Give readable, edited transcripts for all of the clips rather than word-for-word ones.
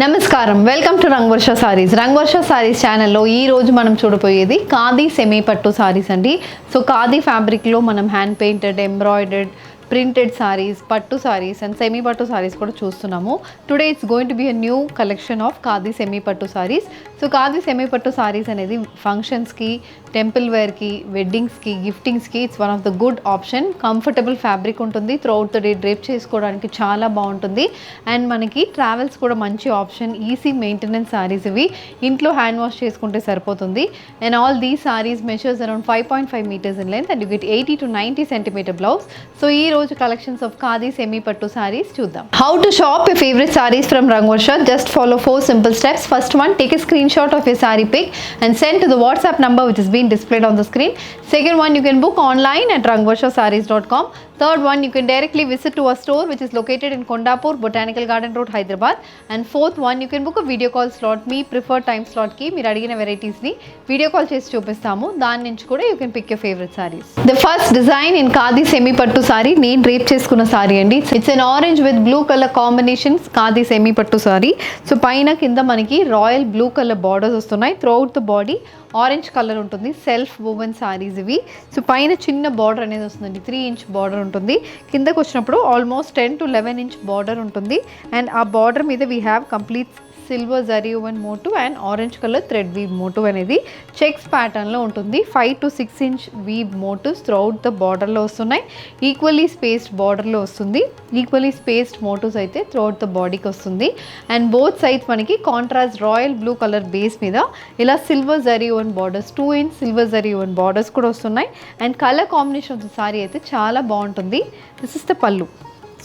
నమస్కారం, welcome to Rangavarsha saris. Rangavarsha saris ఛానల్లో ఈ రోజు మనం చూడబోయేది ఖాదీ సెమీ పట్టు సారీస్ అండి. సో ఖాదీ ఫ్యాబ్రిక్లో మనం hand painted, embroidered, printed saris, పట్టు సారీస్ అండ్ సెమీ పట్టు సారీస్ కూడా చూస్తున్నాము. Today it's going to be a new collection of khadi semi పట్టు సారీస్. సో ఖాదీ సెమీ పట్టు సారీస్ అనేది ఫంక్షన్స్కి, టెంపుల్ వేర్కి, వెడ్డింగ్స్కి, గిఫ్టింగ్స్కి it's one of the good option. Comfortable fabric ఉంటుంది, throughout the day drape చేసుకోవడానికి చాలా బాగుంటుంది. అండ్ మనకి ట్రావెల్స్ కూడా మంచి ఆప్షన్. ఈజీ మెయింటెనెన్స్ సారీస్ ఇవి, ఇంట్లో హ్యాండ్ వాష్ చేసుకుంటే సరిపోతుంది. And all these saris measures around 5.5 meters in length and you get 80 to 90 centimeter blouse. So ఈ రోజు కలెక్షన్స్ ఆఫ్ ఖాదీ సెమీ పట్టు సారీస్ చూద్దాం. How to shop your favorite sarees from Rangvarsha? Just follow 4 simple steps. First one, take a screenshot of your saree pic and send to the WhatsApp number which is being displayed on the screen. Second one, you can book online at rangvarshasarees.com. Third one, you can directly visit to our store which is located in Kondapur, Botanical Garden Road, Hyderabad. And fourth one, you can book a video call slot. మీ preferred time స్లాట్కి మీరు అడిగిన వెరైటీస్ని video call చేసి చూపిస్తాము. దాని నుంచి కూడా you can pick your favourite saris. The first design in khadi semi పట్టు సారీ, నేను డ్రేప్ చేసుకున్న సారీ అండి. It's an orange with blue colour combinations khadi semi పట్టు సారీ. సో పైన కింద మనకి రాయల్ బ్లూ కలర్ బార్డర్స్ వస్తున్నాయి. Throughout the body orange colour ఉంటుంది. సెల్ఫ్ వువెన్ సారీస్ ఇవి. సో పైన చిన్న బార్డర్ అనేది వస్తుందండి, 3 inch బార్డర్ ఉంటుంది. కిందకు వచ్చినప్పుడు ఆల్మోస్ట్ 10 to 11 inch బార్డర్ ఉంటుంది. అండ్ ఆ బార్డర్ మీద we have complete silver zari woven motif and orange colour thread weave motif అనేది చెక్స్ ప్యాటర్న్లో ఉంటుంది. 5 to 6 inch weave motifs throughout the బార్డర్లో వస్తున్నాయి. ఈక్వల్లీ స్పేస్డ్ బార్డర్లో వస్తుంది. ఈక్వల్లీ స్పేస్డ్ మోటివ్స్ అయితే త్రూ అవుట్ ద బాడీకి వస్తుంది. అండ్ బోత్ సైడ్స్ మనకి contrast royal blue colour base మీద ఇలా silver zari woven borders, 2 inch silver zari woven borders కూడా వస్తున్నాయి. And colour combination of the sorry అయితే చాలా బాగుంటుంది. This is the pallu.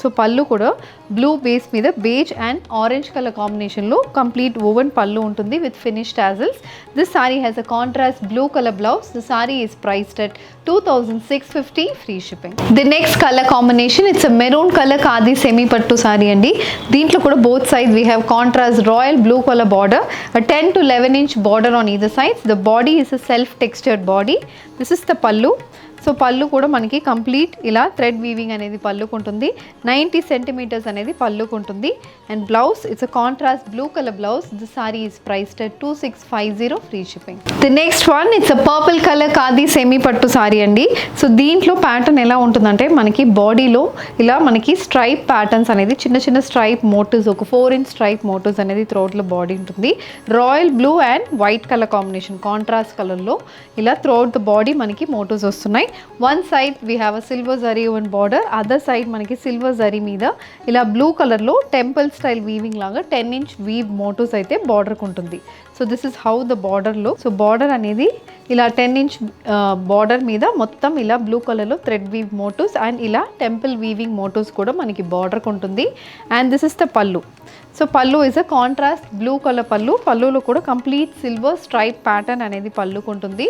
So పళ్ళు కూడా బ్లూ బేస్ మీద బేజ్ అండ్ ఆరెంజ్ కలర్ కాంబినేషన్లో కంప్లీట్ ఓవెన్ పళ్ళు ఉంటుంది with finish tassels. This sorry has a contrast blue colour blouse. The sorry is priced at 2650 free shipping. The next colour combination, it's a maroon colour khadi semi పట్టు సారీ అండి. దీంట్లో కూడా both side we have contrast royal blue colour border, 10 to 11 inch border on either sides. The body is a self textured body. This is the pallu. So పళ్ళు కూడా మనకి complete ఇలా thread weaving అనేది పళ్ళుకు ఉంటుంది. 90 centimeters అనేది పళ్ళుకు ఉంటుంది. And blouse it's a contrast blue colour blouse. The sorry is priced at 2650 free shipping. The next one, it's a purple colour khadi semi పట్టు సారీ అండి. సో దీంట్లో ప్యాటర్న్ ఎలా ఉంటుందంటే మనకి బాడీలో ఇలా మనకి స్ట్రైప్ ప్యాటర్న్స్ అనేది చిన్న చిన్న స్ట్రైప్ మోటివ్స్, ఒక 4 inch స్ట్రైప్ మోటివ్స్ అనేది త్రోట్లో బాడీ ఉంటుంది. Royal blue and white colour combination contrast కలర్లో ఇలా త్రోట్ ద బాడీ మనకి మోటివ్స్ వస్తున్నాయి. One side we have a silver zari woven border, other side మనకి సిల్వర్ జరీ మీద ఇలా బ్లూ కలర్లో టెంపుల్ స్టైల్ వీవింగ్ లాగా 10 inch వీవ్ మోటివ్స్ అయితే బార్డర్కి ఉంటుంది. So this is how the border look. So border అనేది ఇలా 10 inch బార్డర్ మీద మొత్తం ఇలా బ్లూ కలర్లో థ్రెడ్ వీవ్ మోటివ్స్ అండ్ ఇలా టెంపుల్ వీవింగ్ మోటివ్స్ కూడా మనకి బార్డర్కి ఉంటుంది. And this is the pallu. So పళ్ళు is a contrast blue colour pallu. పళ్ళులో కూడా కంప్లీట్ సిల్వర్ స్ట్రైప్ ప్యాటర్న్ అనేది పళ్ళుకు ఉంటుంది.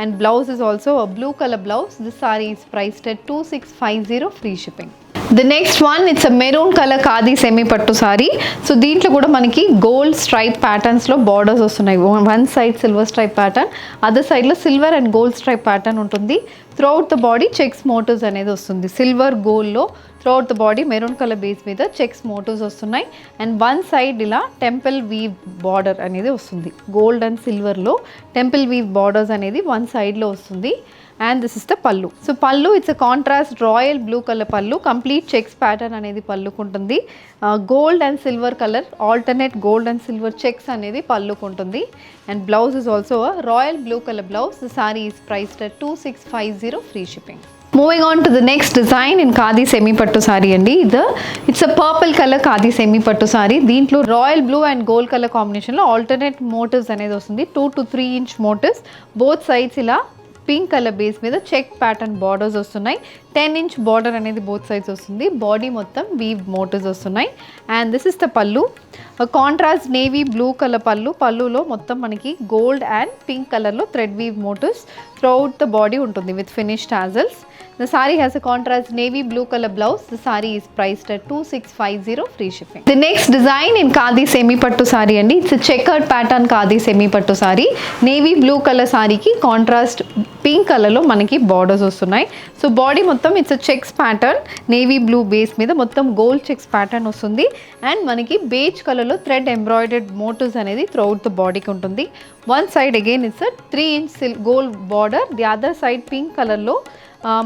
And blouse is also a blue colour blouse. This sari is priced at 2650 free shipping. The next one, it's a maroon colour khadi semi పట్టు sari. So దీంట్లో కూడా మనకి gold stripe ప్యాటర్న్స్లో బార్డర్స్ వస్తున్నాయి. One side silver stripe pattern, other సైడ్లో silver and gold stripe pattern ఉంటుంది. Throughout the body checks motifs అనేది వస్తుంది. సిల్వర్ గోల్డ్లో throughout the body maroon colour base మీద చెక్స్ మోటివ్స్ వస్తున్నాయి. అండ్ వన్ సైడ్ ఇలా temple weave border అనేది వస్తుంది. గోల్డ్ అండ్ సిల్వర్లో టెంపుల్ వీవ్ బార్డర్స్ అనేది వన్ సైడ్లో వస్తుంది. And this is the pallu. So pallu it's a contrast royal blue colour pallu. Complete checks pattern అనేది పళ్ళుకుంటుంది. Gold and silver colour alternate gold and silver checks అనేది పళ్ళుకుంటుంది. And blouse is also a royal blue colour blouse. The sari is priced at 2650 free shipping. Moving on to the next design in khadi semi పట్టు సారీ అండి. It's a purple colour khadi semi పట్టు సారీ. దీంట్లో royal blue and gold colour కాంబినేషన్లో alternate motifs అనేది వస్తుంది. 2 to 3 inch మోటివ్స్. Both sides ఇలా pink colour base మీద చెక్ ప్యాటర్న్ బార్డర్స్ వస్తున్నాయి. 10 inch బార్డర్ అనేది బోత్ సైడ్స్ వస్తుంది. బాడీ మొత్తం వీవ్ మోటివ్స్ వస్తున్నాయి. And this is the pallu. Contrast navy blue colour pallu. పళ్ళులో మొత్తం మనకి గోల్డ్ అండ్ పింక్ కలర్లో thread weave motifs throughout the body ఉంటుంది with finish tassels. The saree has a contrast navy blue color blouse. The saree is priced at 2650 free shipping. The next design in khadi semi పట్టు సారీ అండి. It's a checkered pattern khadi semi పట్టు sari. Navy blue color saree కి contrast pink కలర్లో మనకి borders వస్తున్నాయి. So body మొత్తం it's checks pattern, navy blue base మీద మొత్తం గోల్డ్ చెక్స్ ప్యాటర్న్ వస్తుంది. అండ్ మనకి బేజ్ కలర్లో థ్రెడ్ ఎంబ్రాయిడర్డ్ మోటివ్స్ అనేది త్రూఅవుట్ ద బాడీకి ఉంటుంది. One side again it's 3 inch gold border, the other side pink కలర్లో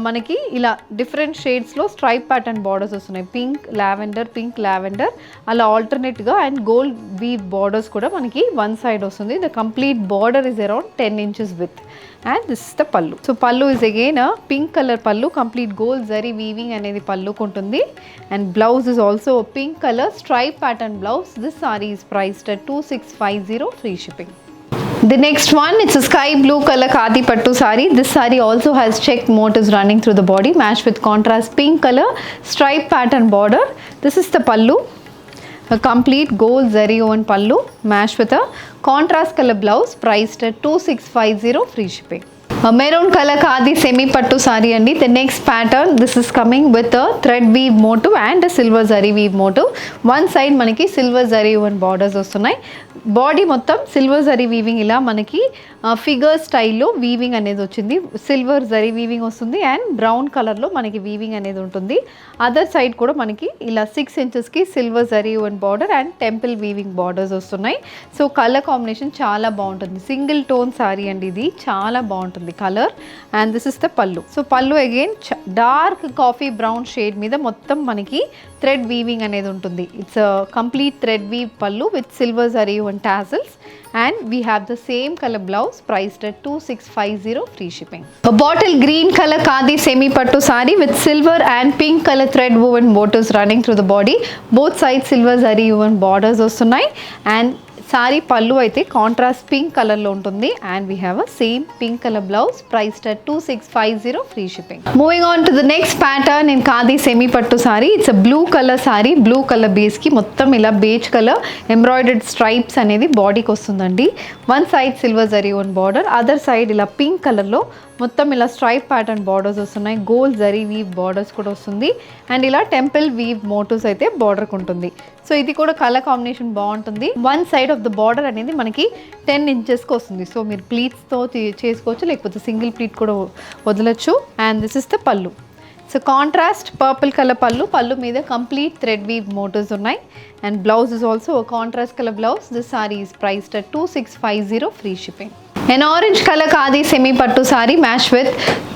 మనకి ఇలా డిఫరెంట్ షేడ్స్లో స్ట్రైప్ ప్యాటర్న్ బార్డర్స్ వస్తున్నాయి. పింక్ లావెండర్ అలా ఆల్టర్నేట్గా అండ్ గోల్డ్ వీవ్ బార్డర్స్ కూడా మనకి వన్ సైడ్ వస్తుంది. The complete border is around 10 inches with. And this is the pallu. So పల్లు ఇస్ అగైన్ పింక్ కలర్ పల్లు, కంప్లీట్ గోల్డ్ జరీ వీవింగ్ అనేది పల్లుకు ఉంటుంది. And blouse is also pink colour stripe pattern blouse. This sorry is priced at 2650 free shipping. The next one, it's a sky blue color khadi pattu saree. This saree also has checked motifs running through the body, matched with contrast pink color stripe pattern border. This is the pallu, a complete gold zari woven pallu matched with a contrast color blouse, priced at 2650 free shipping. Maroon color khadi semi pattu saree andi. The next pattern, this is coming with a thread weave motif and a silver zari weave motif. One side manaki silver zari woven borders వస్తున్నాయి. Body మొత్తం silver zari weaving ఇలా మనకి figure స్టైల్లో weaving అనేది వచ్చింది. Silver zari weaving వస్తుంది and brown కలర్లో మనకి వీవింగ్ అనేది ఉంటుంది. అదర్ సైడ్ కూడా మనకి ఇలా 6 inchesకి silver zari woven border and temple weaving borders వస్తున్నాయి. సో కలర్ కాంబినేషన్ చాలా బాగుంటుంది. సింగిల్ టోన్ సారీ అండి, ఇది చాలా బాగుంటుంది colour. And this is the pallu. So pallu again dark coffee brown shade మీద మొత్తం మనకి థ్రెడ్ వీవింగ్ అనేది ఉంటుంది. It's complete thread weave pallu with silver zari woven tassels, and we have the same color blouse priced at 2650 free shipping. A bottle green color khadi semi pattu saree with silver and pink color thread woven motifs running through the body. Both sides silver zari woven borders వస్తున్నాయి. and sari pallu అయితే contrast pink కలర్లో ఉంటుంది. And we have a same pink colour blouse priced at 2650 free shipping. Moving on to the next pattern in khadi semi పట్టు sari. It's a blue colour sari. Blue colour బేస్కి మొత్తం ఇలా beige colour embroidered stripes అనేది బాడీకి వస్తుందండి. One side silver zari woven border, other side ఇలా pink కలర్లో మొత్తం ఇలా స్ట్రైప్ ప్యాటర్న్ బార్డర్స్ వస్తున్నాయి. గోల్డ్ జరీ వీవ్ బార్డర్స్ కూడా వస్తుంది. అండ్ ఇలా టెంపుల్ వీవ్ మోటివ్స్ అయితే బార్డర్కి ఉంటుంది. సో ఇది కూడా కలర్ కాంబినేషన్ బాగుంటుంది. One side of the border అనేది మనకి 10 inchesకి వస్తుంది. సో మీరు ప్లీట్స్తో చేసుకోవచ్చు, లేకపోతే సింగిల్ ప్లీట్ కూడా వదలచ్చు. And this is the pallu. So contrast purple colour పల్లు మీద కంప్లీట్ థ్రెడ్ వీవ్ మోటివ్స్ ఉన్నాయి. And blouse is also contrast colour blouse. This sari is priced at 2650 free shipping. An orange color khadi semi pattu saree matched with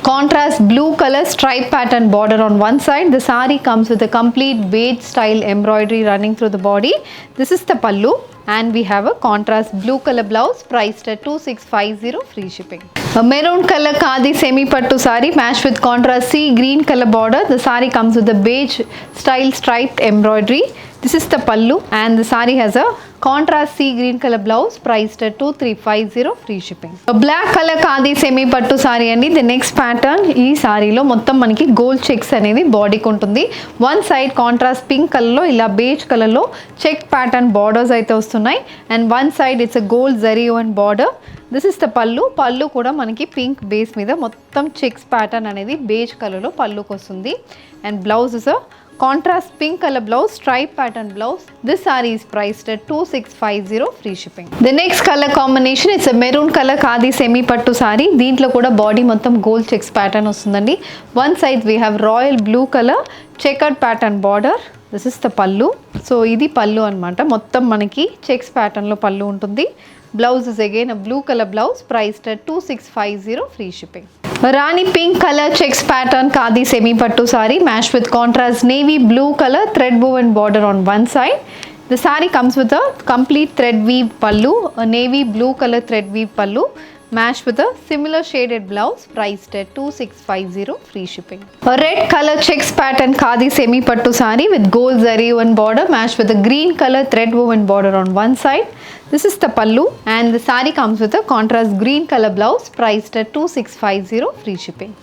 contrast blue color stripe pattern border on one side. The saree comes with a complete beige style embroidery running through the body. This is the pallu, and we have a contrast blue color blouse priced at 2650 free shipping. A maroon color khadi semi pattu saree matched with contrast sea green color border. The saree comes with a beige style striped embroidery. This is the pallu, and the saree has a contrast sea green color blouse priced at 2350 free shipping. A black color khadi semi pattu saree andi. The next pattern, ee saree lo mottam manaki gold checks అనేది బాడీకి ఉంటుంది. One side contrast pink కలర్లో ఇలా beige కలర్లో check pattern borders అయితే వస్తున్నాయి. And one side it's a gold zari woven border. This is the పల్లు కూడా మనకి పింక్ బేస్ మీద మొత్తం చెక్స్ ప్యాటర్న్ అనేది బేజ్ కలర్లో పల్లుకి వస్తుంది. And blouse is a contrast pink colour blouse stripe pattern blouse. This sari is priced at 2650 free shipping. The next colour combination it's maroon colour khadi semi పట్టు సారీ. దీంట్లో కూడా బాడీ మొత్తం gold checks pattern వస్తుందండి. One side we have royal blue colour chequered pattern border. This is the pallu. So ఇది పల్లు అనమాట. మొత్తం మనకి చెక్స్ ప్యాటర్న్లో పల్లు ఉంటుంది. Blouse is again a blue colour blouse priced at 2650 free shipping. Rani pink color checks pattern khadi semi pattu saree matched with contrast navy blue color thread woven border on one side. The saree comes with a complete thread weave pallu, a navy blue color thread weave pallu matched with a similar shaded blouse priced at 2650 free shipping. A red color checks pattern khadi semi pattu saree with gold zari woven border matched with a green color thread woven border on one side. This is the pallu, and the saree comes with a contrast green color blouse priced at 2650 free shipping.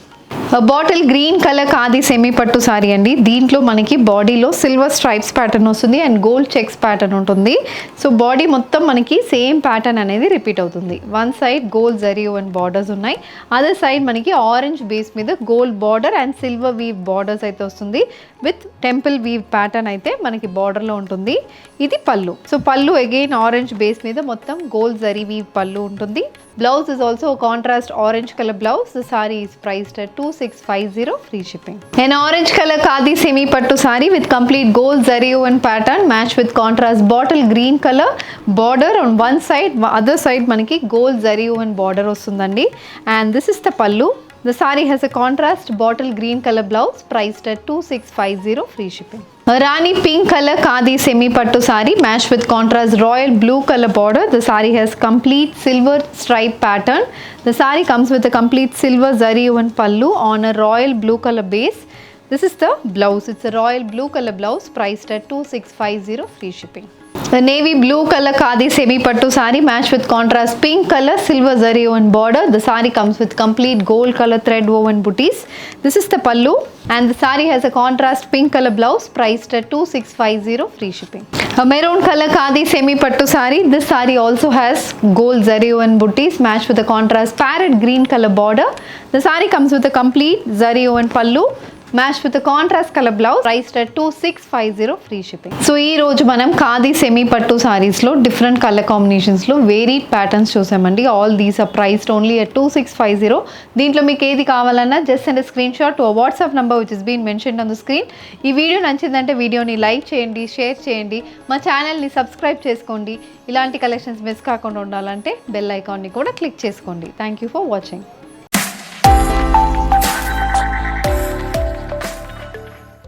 Bottle green colour khadi semi పట్టు సారీ అండి. దీంట్లో మనకి బాడీలో silver stripes pattern వస్తుంది and gold checks pattern ఉంటుంది. So body మొత్తం మనకి same pattern అనేది రిపీట్ అవుతుంది. One side gold zari and borders ఉన్నాయి. అదర్ సైడ్ మనకి ఆరెంజ్ బేస్ మీద gold border and silver weave borders అయితే వస్తుంది. విత్ టెంపుల్ వీవ్ ప్యాటర్న్ అయితే మనకి బార్డర్లో ఉంటుంది. ఇది పళ్ళు. సో పళ్ళు అగైన్ ఆరెంజ్ బేస్ మీద మొత్తం గోల్డ్ జరీ వీవ్ పళ్ళు ఉంటుంది. Blouse is also a contrast orange color blouse. The saree is priced at 2650, free shipping. An orange color khadi semi pattu saree with complete gold zari woven pattern matched with contrast bottle green color border on one side, other side manaki gold zari woven border ostundandi, and this is the pallu. The saree has a contrast bottle green color blouse priced at 2650, free shipping. A Rani pink color khadi semi pattu saree matched with contrast royal blue color border. The saree has complete silver stripe pattern. The saree comes with a complete silver zari woven pallu on a royal blue color base. This is the blouse. It's a royal blue color blouse priced at 2650, free shipping. The navy blue color khadi semi pattu saree matched with contrast pink color silver zari woven border. The saree comes with complete gold color thread woven booties. This is the pallu, and the saree has a contrast pink color blouse priced at 2650, free shipping. A maroon color khadi semi pattu saree. This saree also has gold zari woven booties matched with a contrast parrot green color border. The saree comes with a complete zari woven pallu matched with a contrast color blouse priced at 2650, free shipping. So ee roju manam khadi semi pattu sarees lo different color combinations lo varied patterns చూసామండి. All these are priced only at 2650. దీంట్లో మీకు ఏది కావాలన్నా just send a screenshot to a WhatsApp number which is being mentioned on the screen. ఈ video నచ్చిందంటే వీడియోని like చేయండి, share చేయండి, మా ఛానల్ని సబ్స్క్రైబ్ చేసుకోండి. ఇలాంటి కలెక్షన్స్ మిస్ కాకుండా ఉండాలంటే బెల్ ఐకాన్ని కూడా క్లిక్ చేసుకోండి. Thank you for watching.